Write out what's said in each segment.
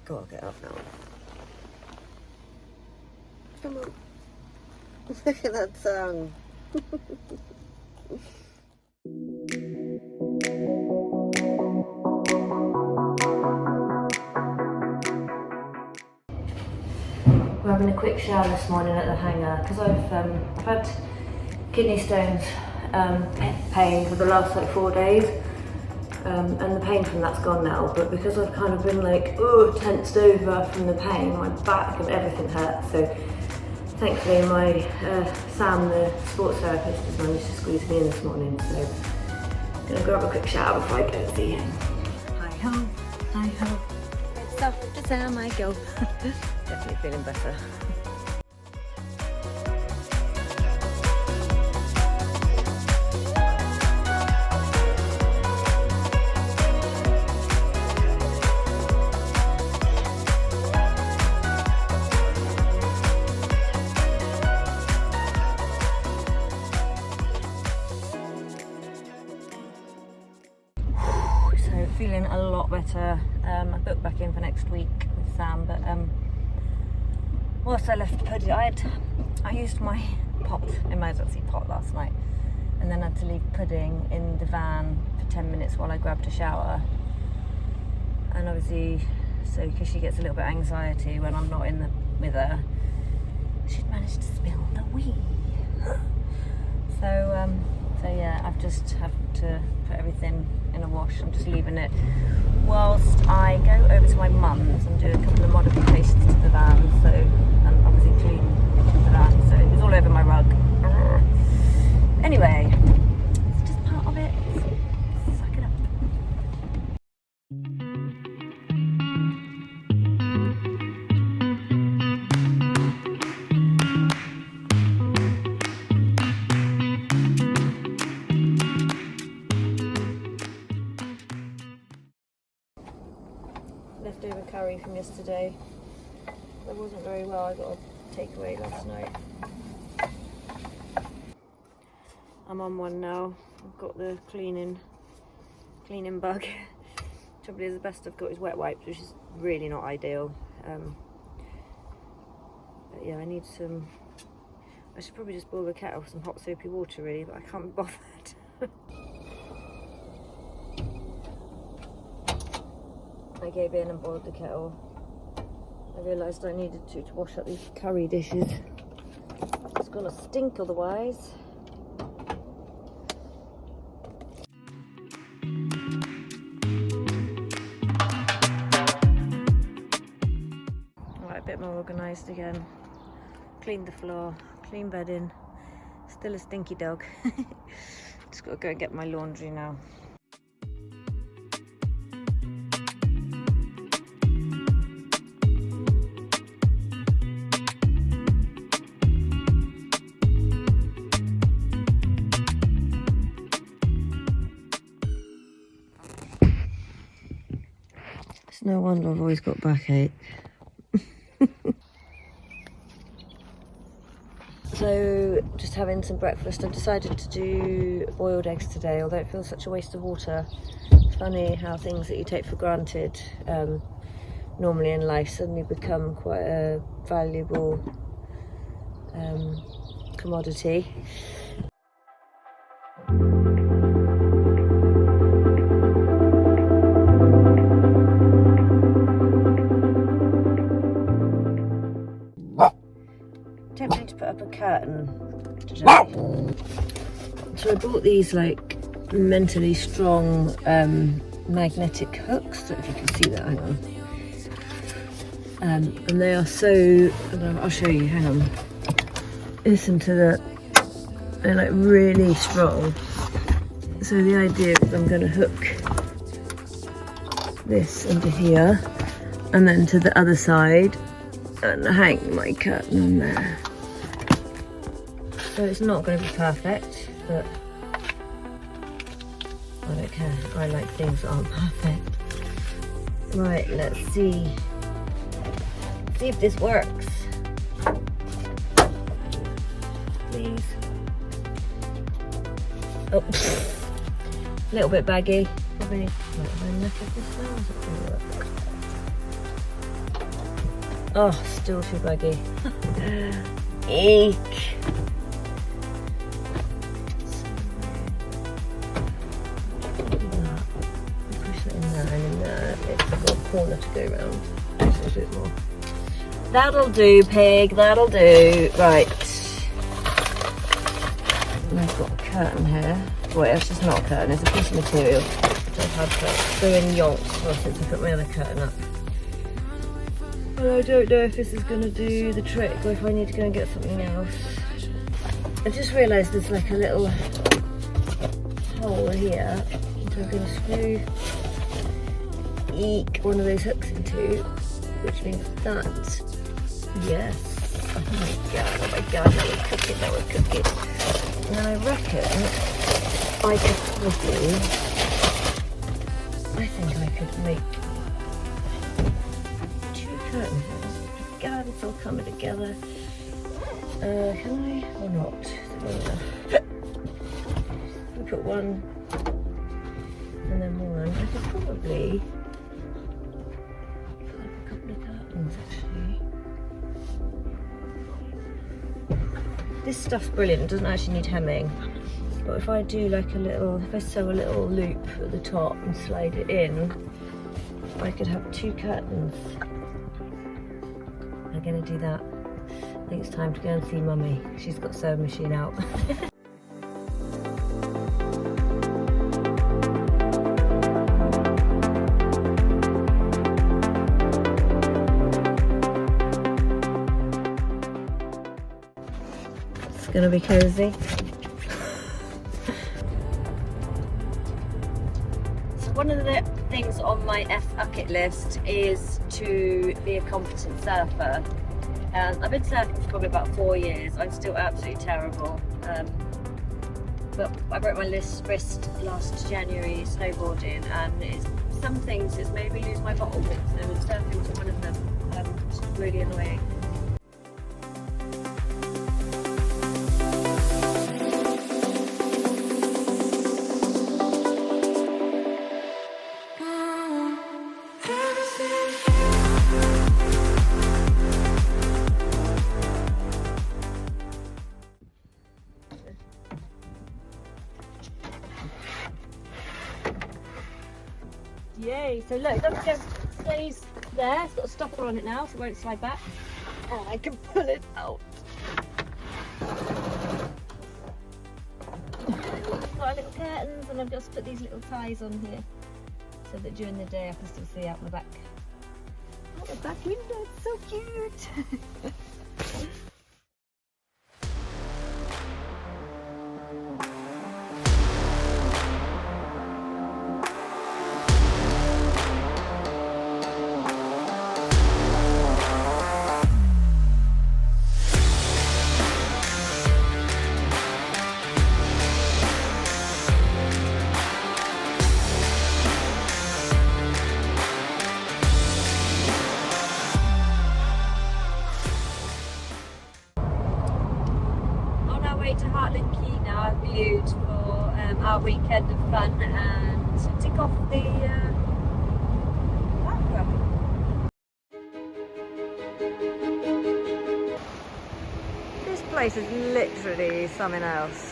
Gotta get up now. Come on. Look at that tongue. We're having a quick shower this morning at the hangar because I've had kidney stones pain for the last like 4 days, and the pain from that's gone now, but because I've kind of been like tensed over from the pain, my back and everything hurts. So thankfully my Sam, the sports therapist, has managed to squeeze me in this morning, so I'm gonna grab a quick shower before I go and see him. Hi ho, hi ho, it's off to Sam I go. Definitely feeling better. So feeling a lot better. I booked back in for next week with Sam, but whilst I left pudding, I used my emergency pot last night, and then had to leave pudding in the van for 10 minutes while I grabbed a shower. And obviously, so because she gets a little bit of anxiety when I'm not with her, she'd managed to spill the wee. So yeah, I've just have to put everything in a wash. I'm just leaving it whilst I go over to my mum's and do a couple of modifications to the van, so, and obviously clean the van, so it was all over my rug. Anyway, it's just part of it. Suck it up. Leftover curry from yesterday. That wasn't very well. I got a takeaway last night. I'm on one now. I've got the cleaning bug. Trouble is, the best I've got is wet wipes, which is really not ideal. But yeah, I need some. I should probably just boil the kettle with some hot soapy water, really, but I can't be bothered. I gave in and boiled the kettle. I realised I needed to wash up these curry dishes. It's gonna stink otherwise. Alright, a bit more organised again. Cleaned the floor, clean bedding. Still a stinky dog. Just gotta go and get my laundry now. It's no wonder I've always got backache. So, just having some breakfast. I've decided to do boiled eggs today, although it feels such a waste of water. It's funny how things that you take for granted normally in life suddenly become quite a valuable commodity. Tempting to put up a curtain today. So I bought these like mentally strong magnetic hooks. I don't know if you can see that, hang on. And they are so, I'll show you, hang on. Listen to that, they're like really strong. So the idea is I'm going to hook this into here and then to the other side and hang my curtain on there. So it's not going to be perfect, but I don't care. I like things that aren't perfect. Right, let's see if this works. Please. Oh, a little bit baggy. Probably not enough of this now. Is it going to work? Oh, still too baggy. Eek. Push it in there and in there. It's a little corner to go round. Just a bit more. That'll do, pig. That'll do. Right. And I've got a curtain here. Wait, it's just not a curtain. It's a piece of material which I've had for doing yonks since I put my other curtain up. But I don't know if this is going to do the trick or if I need to go and get something else. I've just realised there's like a little hole here, which I'm going to screw one of those hooks into, which means that, yes, oh my god, that would cook it, that would cook it. And then I reckon I could probably, I think I could make curtains. God, it's all coming together. Can I or not? We put one and then one. I could probably put up a couple of curtains actually. This stuff's brilliant. It doesn't actually need hemming. But if I do like a little, if I sew a little loop at the top and slide it in, I could have 2 curtains. I'm going to do that. I think it's time to go and see Mummy. She's got a sewing machine out. It's going to be cozy. So one of the things on my bucket list is to be a competent surfer. And I've been surfing for probably about 4 years. I'm still absolutely terrible. But I broke my wrist last January snowboarding, and some things it's made me lose my bottle grips, and surfing was one of them. It's really annoying. Yay, so look, that stays there. It's got a stopper on it now, so it won't slide back. And I can pull it out. Got our little curtains, and I've just put these little ties on here so that during the day I can still see out the back. Out the back window, it's so cute! To Heartland, Quay now. I've viewed for our weekend of fun and to tick off the Parkrun. This place is literally something else.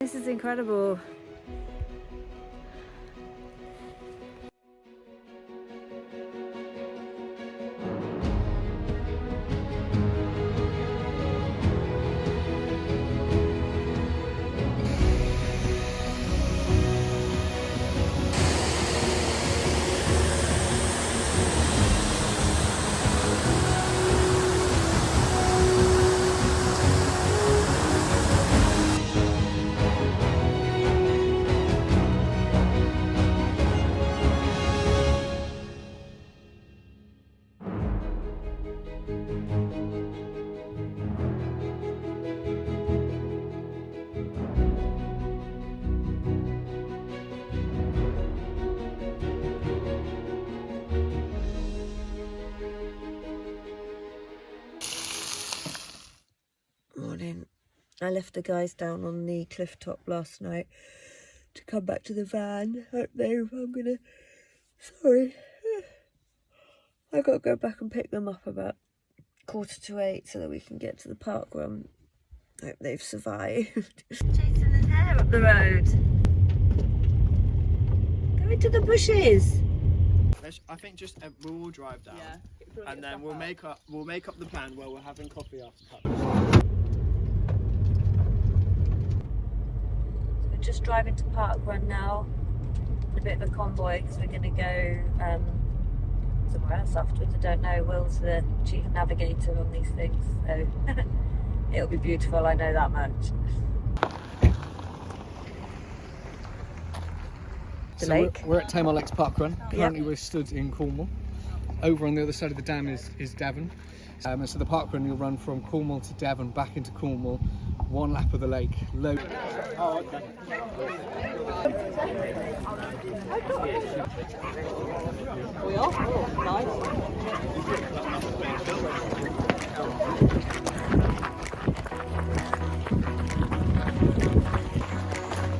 This is incredible. I left the guys down on the cliff top last night to come back to the van. I don't know if I'm gonna... Sorry. I gotta go back and pick them up about 7:45 so that we can get to the Parkrun. Hope they've survived. Chasing his hair up the road. Go into the bushes. I think just we'll all drive down, and then we'll make up the plan where we're having coffee after that. We're just driving to Parkrun now. A bit of a convoy because we're going to go somewhere else afterwards. I don't know. Will's the chief navigator on these things, so it'll be beautiful. I know that much. So we're at Tamar Lakes Parkrun. Currently we're stood in Cornwall. Over on the other side of the dam is Devon. And so the Parkrun, you'll run from Cornwall to Devon, back into Cornwall, one lap of the lake. Oh, okay. We are? Oh, nice.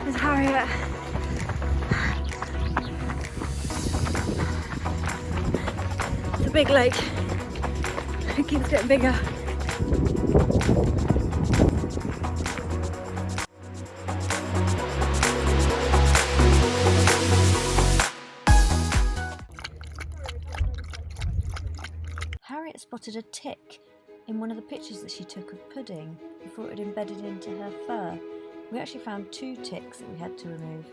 There's Harriet. It's a big lake. It keeps getting bigger. Harriet spotted a tick in one of the pictures that she took of Pudding before it had embedded into her fur. We actually found 2 ticks that we had to remove.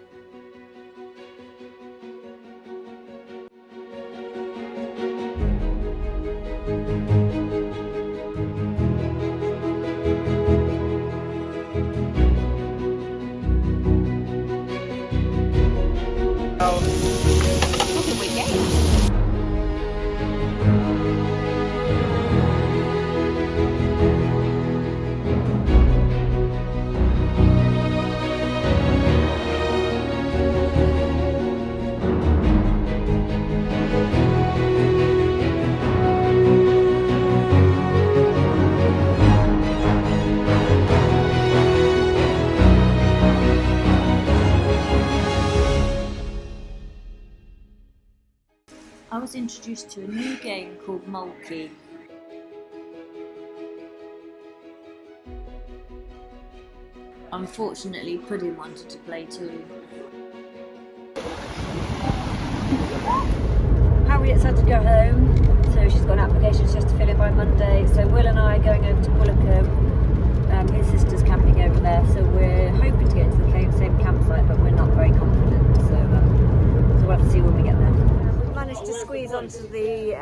I was introduced to a new game called Quay. Unfortunately, Pudding wanted to play too. Harriet's had to go home, so she's got an application she has to fill in by Monday. So Will and I are going over to Bullicombe. His sister's camping over there, so we're hoping to get into the same campsite, but we're not very confident. So we'll have to see when we get there. Managed to squeeze onto the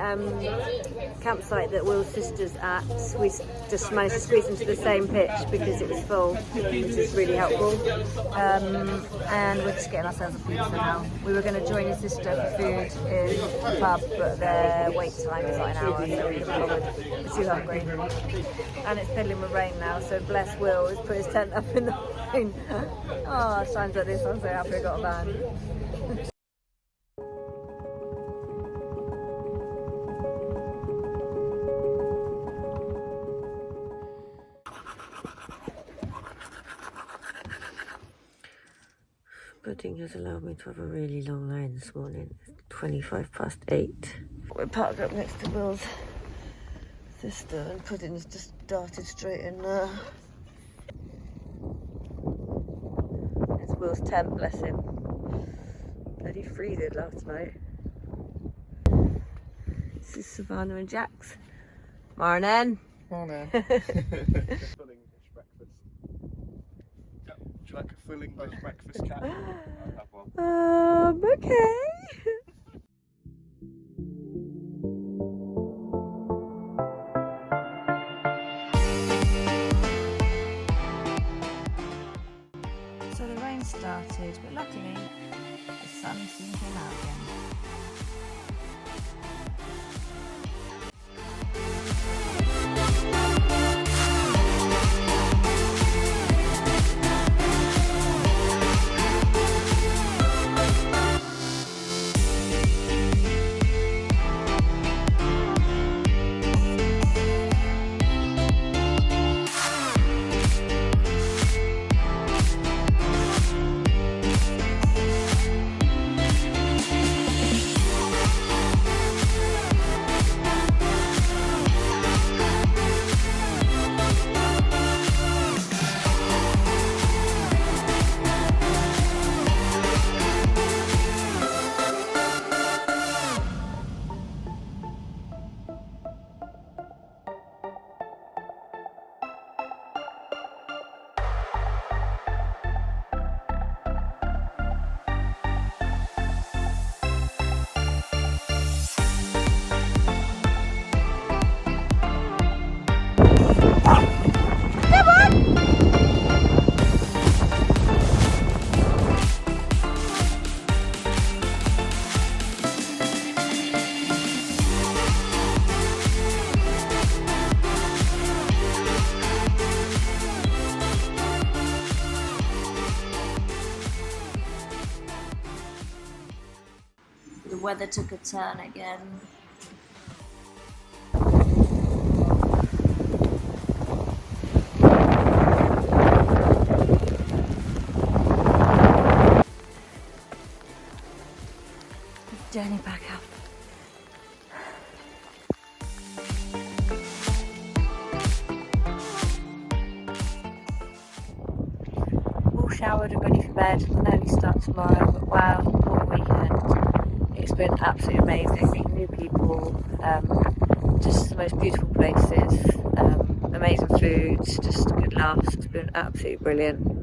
campsite that Will's sister's at. We just managed to squeeze into the same pitch because it was full, which is really helpful. And we're just getting ourselves a pizza now. We were going to join his sister for food in the pub, but their wait time is like an hour, so we couldn't bother. We're too hungry. And it's piddling with rain now, so bless Will has put his tent up in the rain. Oh, times like this, I'm so happy I got a van. Pudding has allowed me to have a really long line this morning. It's 8:25. We're parked up next to Will's sister and Pudding's just darted straight in there. It's Will's tent, bless him. Bloody freezing last night. This is Savannah and Jax. Morning. Morning. Full English breakfast. Would you like a full English breakfast, cat? I'll have one. Okay. So the rain started, but luckily the sun soon came out again. weather took a turn again. Journey back up. All showered and ready for bed. I'll only start tomorrow, but wow, what a weekend. It's been absolutely amazing, meeting new people, just the most beautiful places, amazing foods, just good laughs. It's been absolutely brilliant.